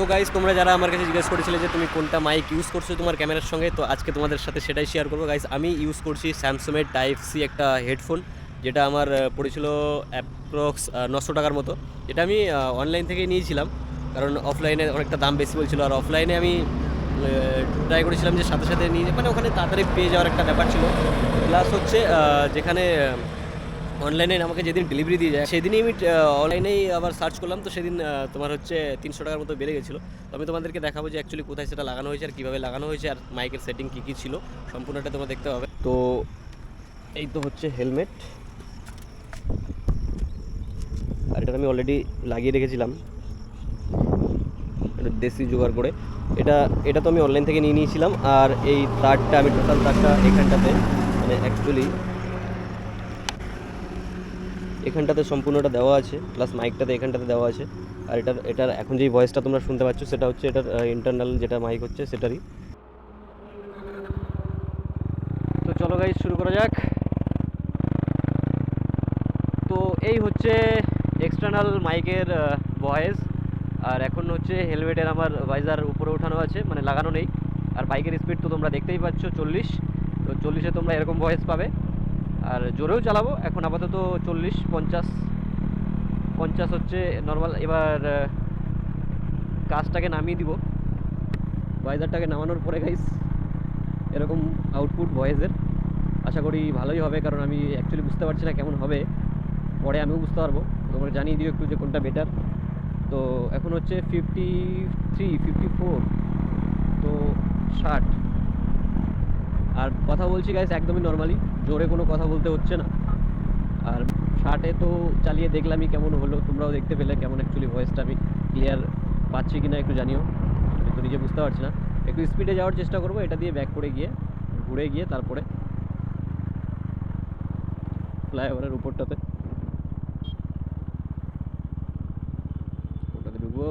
তো গাইস, তোমরা যারা আমার কাছে জিজ্ঞেস করেছিলে যে তুমি কোনটা মাইক ইউজ করছো তোমার ক্যামেরার সঙ্গে, তো আজকে তোমাদের সাথে সেটাই শেয়ার করবো গাইস। আমি ইউজ করছি স্যামসংয়ের টাইপ সি একটা হেডফোন, যেটা আমার পড়েছিল অ্যাপ্রক্স 900 টাকার মতো। এটা আমি অনলাইন থেকে নিয়েছিলাম, কারণ অফলাইনে অনেকটা দাম বেশি বলছিল, আর অফলাইনে আমি ট্রাই করেছিলাম যে সাথে সাথে নিয়ে, মানে ওখানে তাড়াতাড়ি পেয়ে যাওয়ার একটা ব্যাপার ছিল। প্লাস হচ্ছে যেখানে অনলাইনে আমাকে যেদিন ডেলিভারি দিয়ে যায় সেদিনই আমি অনলাইনেই আবার সার্চ করলাম, তো সেদিন তোমার হচ্ছে 300 টাকার মতো বেড়ে গেছিলো। তো আমি তোমাদেরকে দেখাবো যে অ্যাকচুয়ালি কোথায় সেটা লাগানো হয়েছে আর কীভাবে লাগানো হয়েছে, আর মাইকের সেটিং কী কী ছিল সম্পূর্ণটা তোমরা দেখতে পাবে। তো এই তো হচ্ছে হেলমেট, আর এটা আমি অলরেডি লাগিয়ে রেখেছিলাম এটা দেশি জোগাড় করে। এটা এটা তো আমি অনলাইন থেকে নিয়ে নিয়েছিলাম। আর এই তারটা আমি টোটাল তারটা এখানটাতে, মানে অ্যাকচুয়ালি এখানটাতে সম্পূর্ণটা দেওয়া আছে, প্লাস মাইকটাতে এখানটাতে দেওয়া আছে। আর এটার এখন যেই ভয়েসটা তোমরা শুনতে পাচ্ছ সেটা হচ্ছে এটার ইন্টারনাল যেটা মাইক হচ্ছে সেটারই। তো চলো গাইস, শুরু করা যাক। তো এই হচ্ছে এক্সটার্নাল মাইকের ভয়েস। আর এখন হচ্ছে হেলমেটের আমার ভাইজার উপরে ওঠানো আছে, মানে লাগানো নেই। আর বাইকের স্পিড তো তোমরা দেখতেই পাচ্ছ 40। তো 40-এ তোমরা এরকম ভয়েস পাবে। আর জোরেও চালাবো এখন আপাতত 40, 50 50 হচ্ছে নর্মাল। এবার কাজটাকে নামিয়ে দিব, ভাইজারটাকে নামানোর পরে গাইস এরকম আউটপুট ভয়েসের। আশা করি ভালোই হবে, কারণ আমি অ্যাকচুয়ালি বুঝতে পারছি না কেমন হবে, পরে আমিও বুঝতে পারবো। তোমরা জানিয়ে দিও একটু যে কোনটা বেটার। তো এখন হচ্ছে 53, 54, তো 60। আর কথা বলছি গাইস একদমই নর্মালি, জোরে কোনো কথা বলতে হচ্ছে না। আর 60-এ তো চালিয়ে দেখলামই কেমন হলো, তোমরাও দেখতে পেলে কেমন অ্যাকচুয়ালি ভয়েসটা আমি ক্লিয়ার পাচ্ছি কি না একটু জানিও। আমি তো নিজে বুঝতে পারছি না। একটু স্পিডে যাওয়ার চেষ্টা করবো, এটা দিয়ে ব্যাক করে গিয়ে ঘুরে গিয়ে তারপরে ফ্লাইওভারের উপরটাতে ওটাতে ঢুকবো।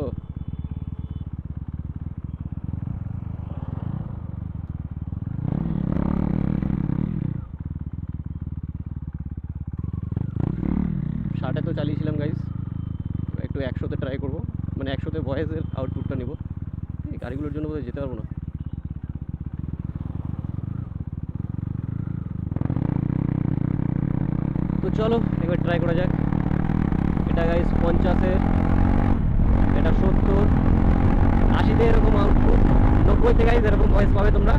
ষাটে তো চালিয়েছিলাম গাইস, একটু 100-তে ট্রাই করবো, মানে 100-তে ভয়েসের আউটপুটটা নেবো। এই গাড়িগুলোর জন্য বোধহয় যেতে পারবো না। তো চলো এবার ট্রাই করা যাক। এটা গাইস 50-এ, এটা 70, 80-তে এরকম আউটপুট, 90-তে গাইস এরকম ভয়েস পাবে তোমরা।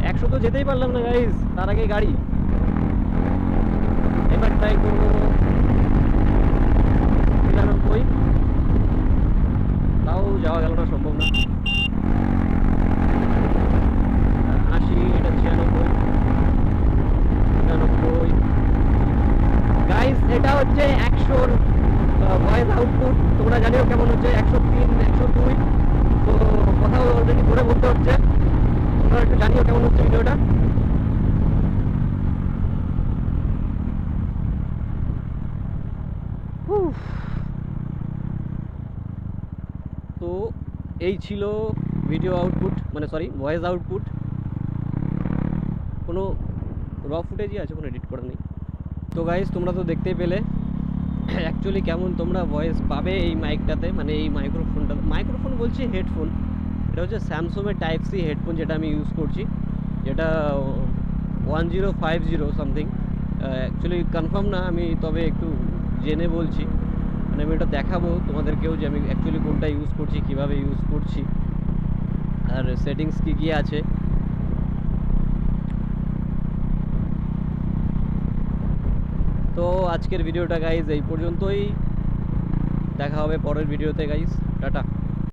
100 তো যেতেই পারলাম না গাইস, তার আগে গাড়ি। এবার ট্রাই করবো 99, তাও যাওয়া গেল না, সম্ভব না। 80, এটা 96, 99 গাইস। এটা হচ্ছে 100-র ভয়েস আউটপুট, তোমরা জানিও কেমন হচ্ছে। 103, 102, তো কথাও অলরেডি ধরে বলতে হচ্ছে। তোমরা একটু জানিও কেমন হচ্ছে ভিডিওটা। তো এই ছিল ভিডিও আউটপুট, মানে সরি ভয়েস আউটপুট। কোনো র ফুটেজই আছে, কোনো এডিট করা নেই। তো গাইস তোমরা তো দেখতেই পেলে অ্যাকচুয়ালি কেমন তোমরা ভয়েস পাবে এই মাইকটাতে, মানে এই মাইক্রোফোন বলছি, হেডফোন। এটা হচ্ছে স্যামসংয়ের টাইপ সি হেডফোন, যেটা আমি ইউজ করছি, যেটা 1050 সামথিং। অ্যাকচুয়ালি কনফার্ম না আমি, তবে একটু জেনে বলছি। মানে আমি এটা দেখাবো তোমাদেরকেও যে আমি অ্যাকচুয়ালি কোনটা ইউজ করছি, কীভাবে ইউজ করছি, আর সেটিংস কী কী আছে। তো আজকের ভিডিওটা গাইজ এই পর্যন্তই, দেখা হবে পরের ভিডিওতে গাইজ, টাটা।